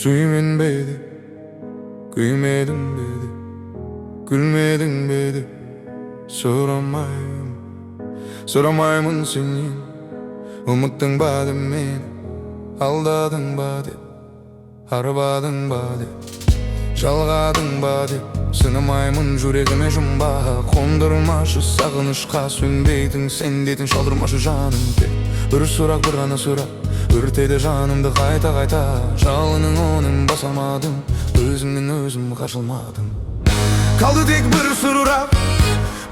Suymenbedi, güymedin bedi, gülmedin bedi. Soramayman senin, umuttun badi meni, aldadın badi, arbadın badi, жалғадың ба деп. Сынамаймын жүрегіме жұмбақ, қондырмашы сағынышқа, сөнбейтін сен дейтін шалдырмашы жанымды. Бір сұрақ, бір ғана сұрақ, өртеді жанымды қайта-қайта. Жалының оның баса алмадым, өзімнен өзім қашылмадым. Қалды тек бір сұрақ,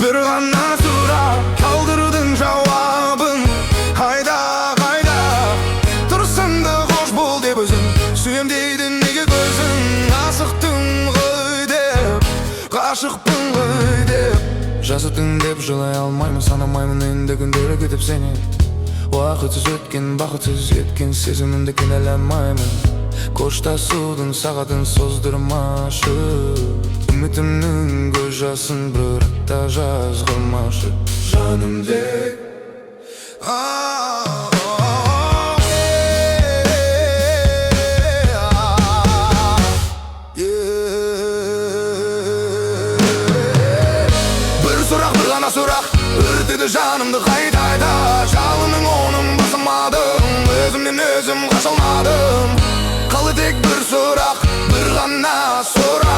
бір ғана сұрақ, қалдырдың жауабын. Қайда, қайда, тұрсынды қош бол деп өзің, сүйем дейдің неге көзің. Асықтың ғой деп, ғашықпын ғой деп. Жасыттың деп жылай алмаймын, санамаймын енді күндері кетіп сенен. Уақытсыз өткен, бақытсыз еткен сезімімді кінәламаймын. Қоштасудың сағатын создырмашы, үмітімнің көз жасын бірақ та жазғырмашы жанымдек. Сұрақ, өртеді жанымды қайта-қайта. Жалының оның басылмадым, өзімнен өзім қашалмадым. Қалды тек бір сұрақ, бір ғана сұрақ.